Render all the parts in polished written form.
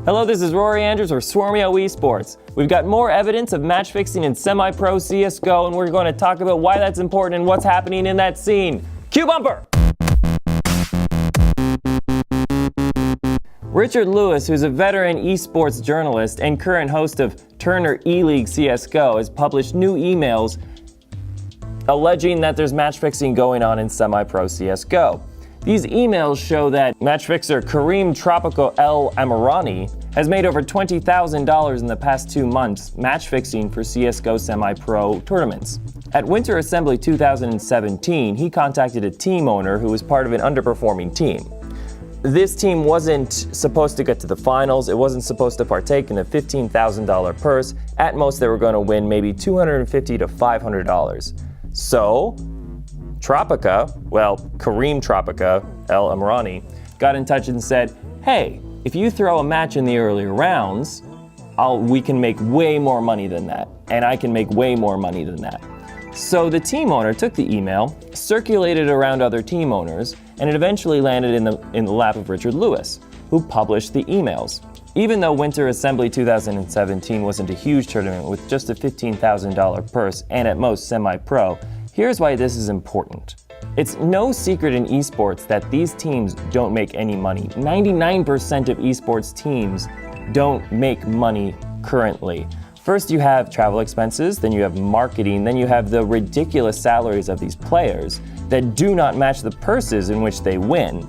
Hello, this is Rory Andrews for Swarmio Esports. We've got more evidence of match fixing in semi-pro CSGO, and we're going to talk about why that's important and what's happening in that scene. Cue bumper! Richard Lewis, who's a veteran esports journalist and current host of Turner E-League CSGO, has published new emails alleging that there's match fixing going on in semi-pro CSGO. These emails show that match fixer Kareem Tropico El Amirani has made over $20,000 in the past 2 months match fixing for CSGO semi-pro tournaments. At Winter Assembly 2017, he contacted a team owner who was part of an underperforming team. This team wasn't supposed to get to the finals. It wasn't supposed to partake in a $15,000 purse. At most, they were going to win maybe $250 to $500. So, Kareem Tropico El Amirani, got in touch and said, hey, if you throw a match in the earlier rounds, we can make way more money than that, and I can make way more money than that. So the team owner took the email, circulated around other team owners, and it eventually landed in the lap of Richard Lewis, who published the emails. Even though Winter Assembly 2017 wasn't a huge tournament with just a $15,000 purse and at most semi-pro, here's why this is important. It's no secret in esports that these teams don't make any money. 99% of esports teams don't make money currently. First, you have travel expenses, then you have marketing, then you have the ridiculous salaries of these players that do not match the purses in which they win.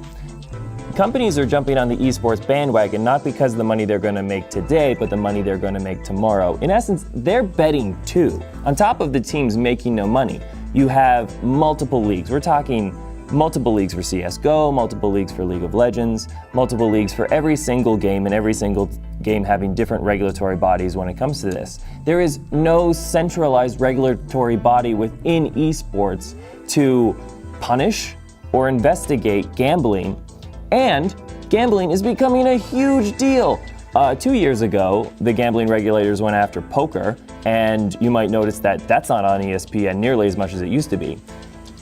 Companies are jumping on the esports bandwagon not because of the money they're going to make today, but the money they're going to make tomorrow. In essence, they're betting too. On top of the teams making no money, you have multiple leagues. We're talking multiple leagues for CSGO, multiple leagues for League of Legends, multiple leagues for every single game, and every single game having different regulatory bodies when it comes to this. There is no centralized regulatory body within esports to punish or investigate gambling, and gambling is becoming a huge deal. 2 years ago, the gambling regulators went after poker, and you might notice that that's not on ESPN nearly as much as it used to be.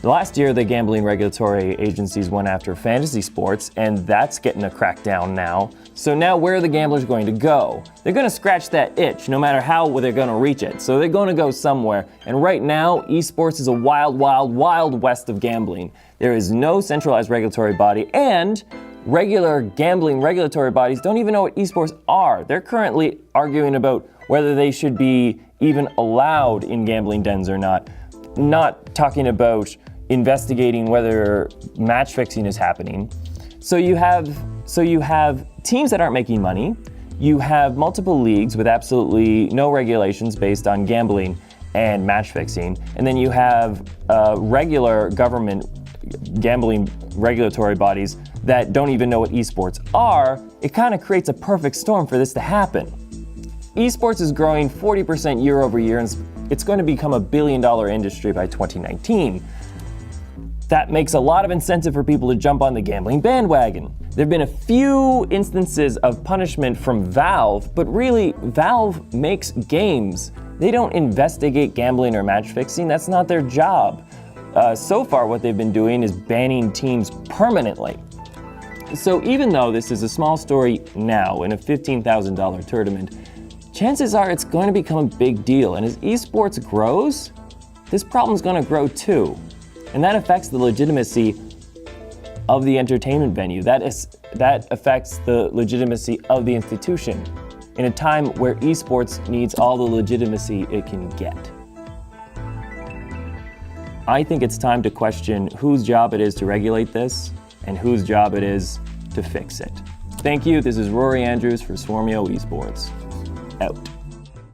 Last year, the gambling regulatory agencies went after fantasy sports, and that's getting a crackdown now. So now where are the gamblers going to go? They're going to scratch that itch no matter how they're going to reach it. So they're going to go somewhere. And right now, esports is a wild, wild, wild west of gambling. There is no centralized regulatory body, and regular gambling regulatory bodies don't even know what esports are. They're currently arguing about whether they should be even allowed in gambling dens or not talking about investigating whether match fixing is happening. So you have teams that aren't making money. You have multiple leagues with absolutely no regulations based on gambling and match fixing. And then you have regular government gambling regulatory bodies that don't even know what esports are. It kind of creates a perfect storm for this to happen. Esports is growing 40% year over year, and it's going to become $1 billion industry by 2019. That makes a lot of incentive for people to jump on the gambling bandwagon. There have been a few instances of punishment from Valve, but really, Valve makes games. They don't investigate gambling or match fixing. That's not their job. So far, what they've been doing is banning teams permanently. So even though this is a small story now in a $15,000 tournament, chances are it's going to become a big deal. And as esports grows, this problem's going to grow too. And that affects the legitimacy of the entertainment venue. That affects the legitimacy of the institution in a time where esports needs all the legitimacy it can get. I think it's time to question whose job it is to regulate this and whose job it is to fix it. Thank you. This is Rory Andrews for Swarmio Esports. Out.